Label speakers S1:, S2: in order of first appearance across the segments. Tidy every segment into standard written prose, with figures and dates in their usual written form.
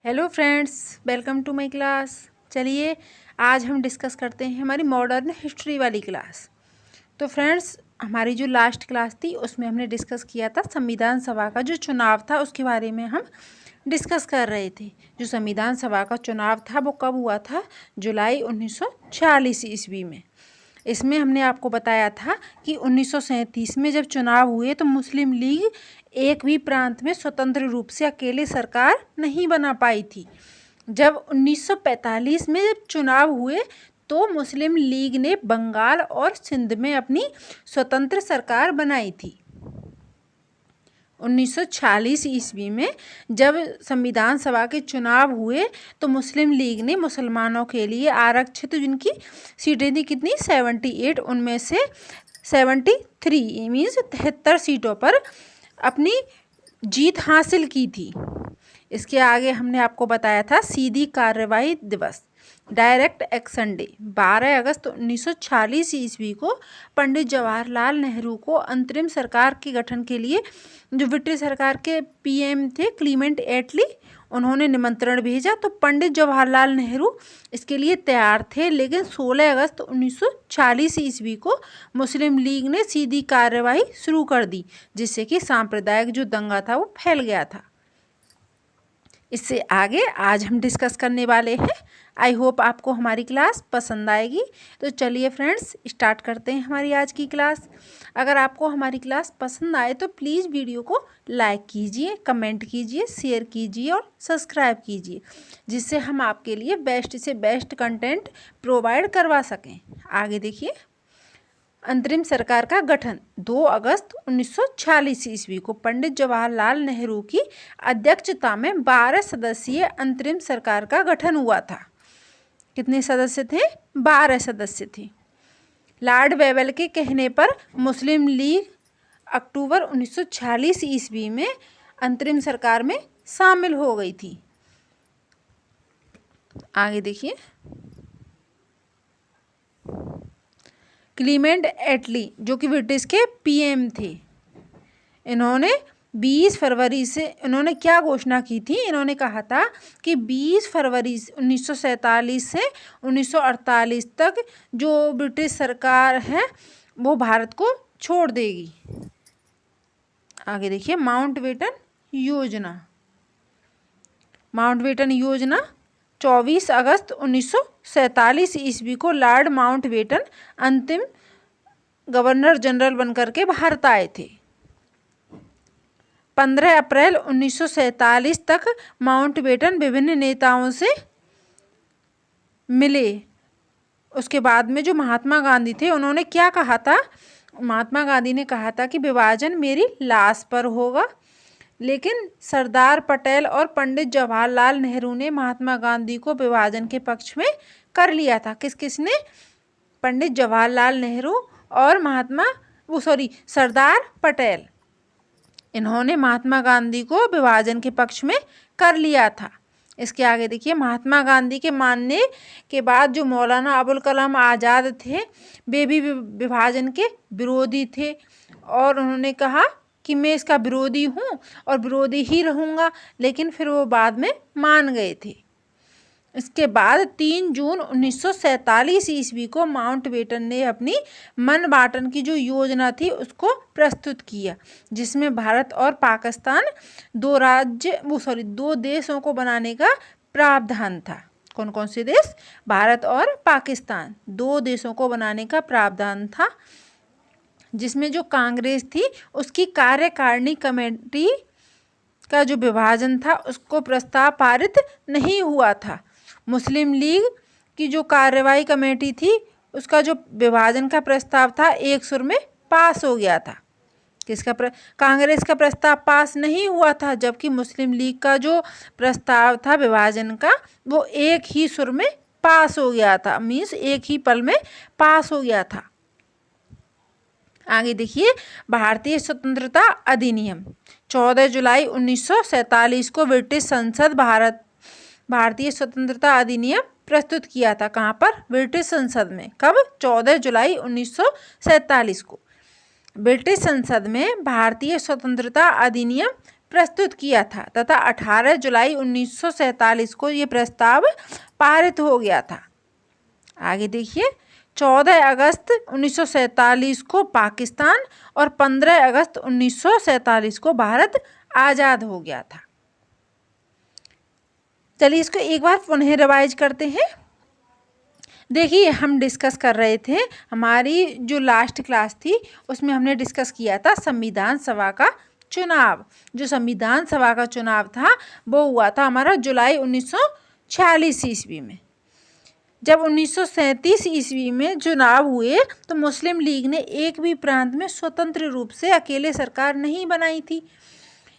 S1: Hello friends, welcome to my class. चलिए आज हम डिस्कस करते हैं हमारी मॉडर्न हिस्ट्री वाली क्लास। तो फ्रेंड्स, हमारी जो लास्ट क्लास थी उसमें हमने डिस्कस किया था संविधान सभा का जो चुनाव था उसके बारे में हम डिस्कस कर रहे थे। जो संविधान सभा का चुनाव था वो कब हुआ था? जुलाई 1946 ईस्वी में। इसमें हमने आपको बताया था कि 1937 में जब चुनाव हुए तो मुस्लिम लीग एक भी प्रांत में स्वतंत्र रूप से अकेले सरकार नहीं बना पाई थी। जब 1945 में जब चुनाव हुए तो मुस्लिम लीग ने बंगाल और सिंध में अपनी स्वतंत्र सरकार बनाई थी। 1946 ईस्वी में जब संविधान सभा के चुनाव हुए तो मुस्लिम लीग ने मुसलमानों के लिए आरक्षित जिनकी सीटें थी कितनी 78, उनमें से 73 मीन्स 73 सीटों पर अपनी जीत हासिल की थी। इसके आगे हमने आपको बताया था सीधी कार्यवाही दिवस, डायरेक्ट एक्शन डे। 12 अगस्त 1946 ईस्वी को पंडित जवाहरलाल नेहरू को अंतरिम सरकार के गठन के लिए जो ब्रिटिश सरकार के पीएम थे क्लीमेंट एटली, उन्होंने निमंत्रण भेजा। तो पंडित जवाहरलाल नेहरू इसके लिए तैयार थे, लेकिन 16 अगस्त 1946 ईस्वी को मुस्लिम लीग ने सीधी कार्यवाही शुरू कर दी, जिससे कि सांप्रदायिक जो दंगा था वो फैल गया था। इससे आगे आज हम डिस्कस करने वाले हैं। आई होप आपको हमारी क्लास पसंद आएगी। तो चलिए फ्रेंड्स, स्टार्ट करते हैं हमारी आज की क्लास। अगर आपको हमारी क्लास पसंद आए तो प्लीज़ वीडियो को लाइक कीजिए, कमेंट कीजिए, शेयर कीजिए और सब्सक्राइब कीजिए, जिससे हम आपके लिए बेस्ट से बेस्ट कंटेंट प्रोवाइड करवा सकें। आगे देखिए, अंतरिम सरकार का गठन 2 अगस्त 1946 ईस्वी को पंडित जवाहरलाल नेहरू की अध्यक्षता में 12 सदस्यीय अंतरिम सरकार का गठन हुआ था। कितने सदस्य थे? 12 सदस्य थे। लॉर्ड वेवेल के कहने पर मुस्लिम लीग अक्टूबर 1946 ईस्वी में अंतरिम सरकार में शामिल हो गई थी। आगे देखिए, क्लीमेंट एटली जो कि ब्रिटिश के पीएम थे, इन्होंने 20 फरवरी से इन्होंने क्या घोषणा की थी? इन्होंने कहा था कि 20 फरवरी 1947 से 1948 तक जो ब्रिटिश सरकार है वो भारत को छोड़ देगी। आगे देखिए, माउंटबेटन योजना 24 अगस्त 1947 ईस्वी को लॉर्ड माउंटबेटन अंतिम गवर्नर जनरल बनकर के भारत आए थे। 15 अप्रैल 1947 तक माउंटबेटन विभिन्न नेताओं से मिले। उसके बाद में जो महात्मा गांधी थे उन्होंने क्या कहा था? महात्मा गांधी ने कहा था कि विभाजन मेरी लाश पर होगा, लेकिन सरदार पटेल और पंडित जवाहरलाल नेहरू ने महात्मा गांधी को विभाजन के पक्ष में कर लिया था। किसने? पंडित जवाहरलाल नेहरू और सरदार पटेल, इन्होंने महात्मा गांधी को विभाजन के पक्ष में कर लिया था। इसके आगे देखिए, महात्मा गांधी के मानने के बाद जो मौलाना अबुल कलाम आज़ाद थे वे भी विभाजन के विरोधी थे और उन्होंने कहा कि मैं इसका विरोधी हूँ और विरोधी ही रहूँगा, लेकिन फिर वो बाद में मान गए थे। इसके बाद 3 जून 1947 ईस्वी को माउंटबेटन ने अपनी मनबाटन की जो योजना थी उसको प्रस्तुत किया, जिसमें भारत और पाकिस्तान दो देशों को बनाने का प्रावधान था। कौन कौन से देश? भारत और पाकिस्तान, 2 देशों को बनाने का प्रावधान था, जिसमें जो कांग्रेस थी उसकी कार्यकारिणी कमेटी का जो विभाजन था उसको प्रस्ताव पारित नहीं हुआ था। मुस्लिम लीग की जो कार्यवाही कमेटी थी उसका जो विभाजन का प्रस्ताव था एक सुर में पास हो गया था। कांग्रेस का प्रस्ताव पास नहीं हुआ था, जबकि मुस्लिम लीग का जो प्रस्ताव था विभाजन का वो एक ही सुर में पास हो गया था, मीन्स एक ही पल में पास हो गया था। आगे देखिए, भारतीय स्वतंत्रता अधिनियम 14 जुलाई 1947 को ब्रिटिश संसद भारतीय स्वतंत्रता अधिनियम प्रस्तुत किया था। कहाँ पर? ब्रिटिश संसद में। कब? 14 जुलाई 1947 को ब्रिटिश संसद में भारतीय स्वतंत्रता अधिनियम प्रस्तुत किया था तथा 18 जुलाई 1947 को ये प्रस्ताव पारित हो गया था। आगे देखिए, 14 अगस्त 1947 को पाकिस्तान और 15 अगस्त 1947 को भारत आज़ाद हो गया था। चलिए इसको एक बार पुनः रिवाइज करते हैं। देखिए, हम डिस्कस कर रहे थे, हमारी जो लास्ट क्लास थी उसमें हमने डिस्कस किया था संविधान सभा का चुनाव। जो संविधान सभा का चुनाव था वो हुआ था हमारा जुलाई 1946 ईस्वी में। जब 1937 ईस्वी में चुनाव हुए तो मुस्लिम लीग ने एक भी प्रांत में स्वतंत्र रूप से अकेले सरकार नहीं बनाई थी।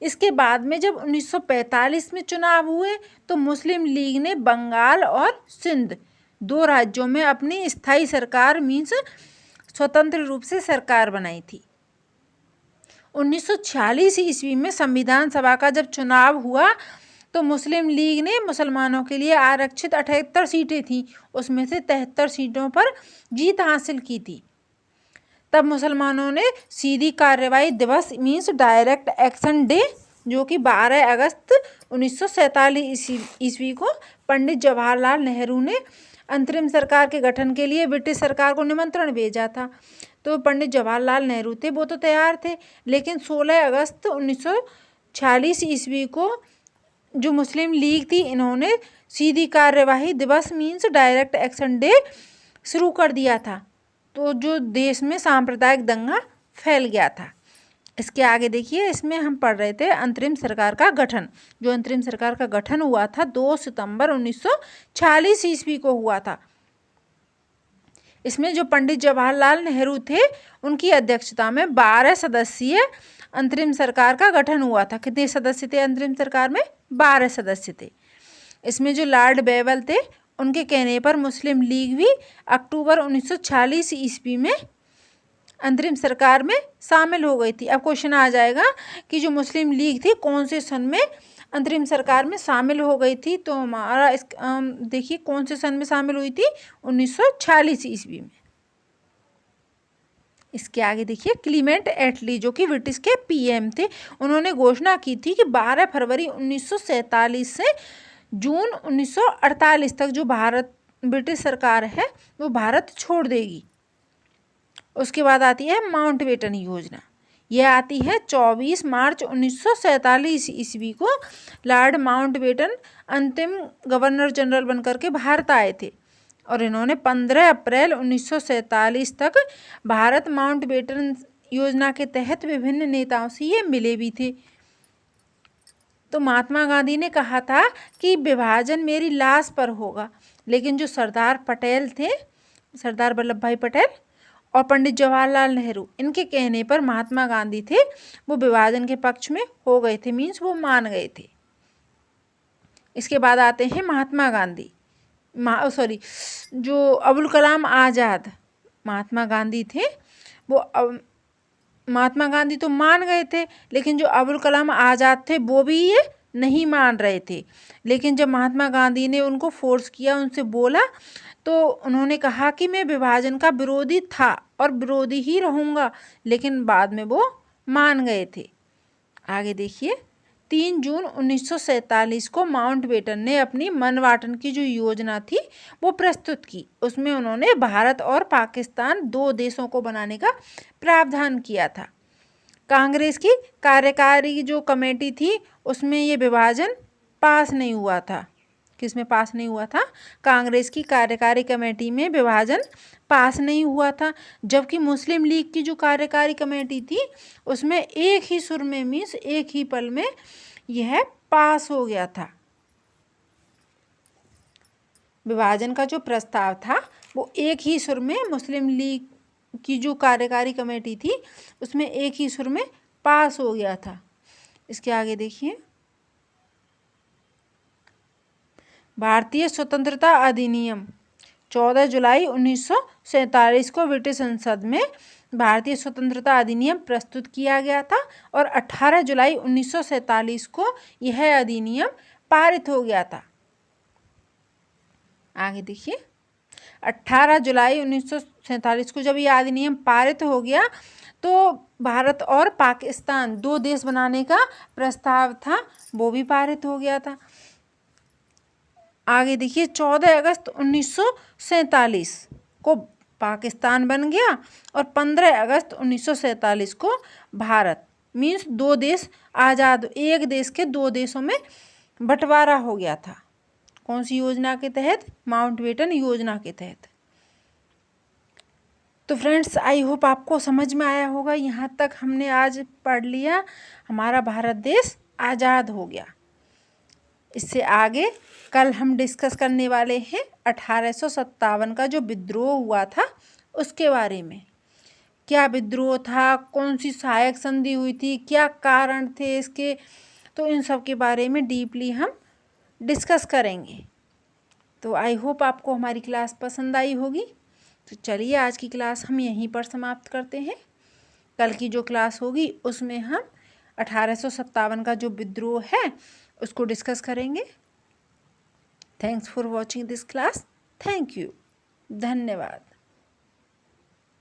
S1: इसके बाद में जब 1945 में चुनाव हुए तो मुस्लिम लीग ने बंगाल और सिंध 2 राज्यों में अपनी स्थायी सरकार मीन्स स्वतंत्र रूप से सरकार बनाई थी। 1946 ईस्वी में संविधान सभा का जब चुनाव हुआ तो मुस्लिम लीग ने मुसलमानों के लिए आरक्षित 78 सीटें थीं, उसमें से 73 सीटों पर जीत हासिल की थी। तब मुसलमानों ने सीधी कार्रवाई दिवस मीन्स डायरेक्ट एक्शन डे, जो कि 12 अगस्त 1947 ईस्वी को पंडित जवाहरलाल नेहरू ने अंतरिम सरकार के गठन के लिए ब्रिटिश सरकार को निमंत्रण भेजा था। तो पंडित जवाहरलाल नेहरू थे वो तो तैयार थे, लेकिन 16 अगस्त 1946 ईस्वी को जो मुस्लिम लीग थी इन्होंने सीधी कार्यवाही दिवस मीन्स डायरेक्ट एक्शन डे शुरू कर दिया था। तो जो देश में सांप्रदायिक दंगा फैल गया था। इसके आगे देखिए, इसमें हम पढ़ रहे थे अंतरिम सरकार का गठन। जो अंतरिम सरकार का गठन हुआ था 2 सितंबर 1946 ईस्वी को हुआ था। इसमें जो पंडित जवाहरलाल नेहरू थे उनकी अध्यक्षता में 12 सदस्यीय अंतरिम सरकार का गठन हुआ था। कितने सदस्य थे अंतरिम सरकार में? 12 सदस्य थे। इसमें जो लॉर्ड बेवल थे उनके कहने पर मुस्लिम लीग भी अक्टूबर 1946 ईस्वी में अंतरिम सरकार में शामिल हो गई थी। अब क्वेश्चन आ जाएगा कि जो मुस्लिम लीग थी कौन से सन में अंतरिम सरकार में शामिल हो गई थी। तो हमारा इस देखिए कौन से सन में शामिल हुई थी? 1946 ईस्वी में। इसके आगे देखिए, क्लीमेंट एटली जो कि ब्रिटिश के पीएम थे, उन्होंने घोषणा की थी कि 12 फरवरी 1947 से जून 1948 तक जो ब्रिटिश सरकार है वो भारत छोड़ देगी। उसके बाद आती है माउंटबेटन योजना। यह आती है 24 मार्च 1947 ईस्वी को। लॉर्ड माउंटबेटन अंतिम गवर्नर जनरल बनकर के भारत आए थे और इन्होंने 15 अप्रैल 1947 तक भारत माउंटबेटन योजना के तहत विभिन्न नेताओं से ये मिले भी थे। तो महात्मा गांधी ने कहा था कि विभाजन मेरी लाश पर होगा, लेकिन जो सरदार पटेल थे, सरदार वल्लभ भाई पटेल और पंडित जवाहरलाल नेहरू, इनके कहने पर महात्मा गांधी थे वो विभाजन के पक्ष में हो गए थे, मीन्स वो मान गए थे। इसके बाद आते हैं महात्मा गांधी, जो अबुल कलाम आज़ाद। महात्मा गांधी थे वो महात्मा गांधी तो मान गए थे, लेकिन जो अबुल कलाम आज़ाद थे वो भी ये नहीं मान रहे थे। लेकिन जब महात्मा गांधी ने उनको फोर्स किया, उनसे बोला, तो उन्होंने कहा कि मैं विभाजन का विरोधी था और विरोधी ही रहूँगा, लेकिन बाद में वो मान गए थे। आगे देखिए, 3 जून 1947 को माउंटबेटन ने अपनी मनवाटन की जो योजना थी वो प्रस्तुत की। उसमें उन्होंने भारत और पाकिस्तान 2 देशों को बनाने का प्रावधान किया था। कांग्रेस की कार्यकारी जो कमेटी थी उसमें ये विभाजन पास नहीं हुआ था। किसमें पास नहीं हुआ था? कांग्रेस की कार्यकारी कमेटी में विभाजन पास नहीं हुआ था, जबकि मुस्लिम लीग की जो कार्यकारी कमेटी थी उसमें एक ही सुर में मीन्स एक ही पल में यह पास हो गया था। विभाजन का जो प्रस्ताव था वो एक ही सुर में, मुस्लिम लीग की जो कार्यकारी कमेटी थी उसमें एक ही सुर में पास हो गया था। इसके आगे देखिए, भारतीय स्वतंत्रता अधिनियम 14 जुलाई 1947 को ब्रिटिश संसद में भारतीय स्वतंत्रता अधिनियम प्रस्तुत किया गया था और 18 जुलाई 1947 को यह अधिनियम पारित हो गया था। आगे देखिए, 18 जुलाई 1947 को जब ये अधिनियम पारित हो गया तो भारत और पाकिस्तान 2 देश बनाने का प्रस्ताव था, वो भी पारित हो गया था। आगे देखिए 14 अगस्त 1947 को पाकिस्तान बन गया और 15 अगस्त 1947 को भारत, मीन्स 2 देश आज़ाद, एक देश के 2 देशों में बंटवारा हो गया था। कौन सी योजना के तहत? माउंटबेटन योजना के तहत। तो फ्रेंड्स, आई होप आपको समझ में आया होगा। यहाँ तक हमने आज पढ़ लिया, हमारा भारत देश आज़ाद हो गया। इससे आगे कल हम डिस्कस करने वाले हैं 1857 का जो विद्रोह हुआ था उसके बारे में। क्या विद्रोह था, कौन सी सहायक संधि हुई थी, क्या कारण थे इसके, तो इन सब के बारे में डीपली हम डिस्कस करेंगे। तो आई होप आपको हमारी क्लास पसंद आई होगी। तो चलिए आज की क्लास हम यहीं पर समाप्त करते हैं। कल की जो क्लास होगी उसमें हम 1857 का जो विद्रोह है उसको डिस्कस करेंगे। Thanks for watching this class. Thank you. धन्यवाद।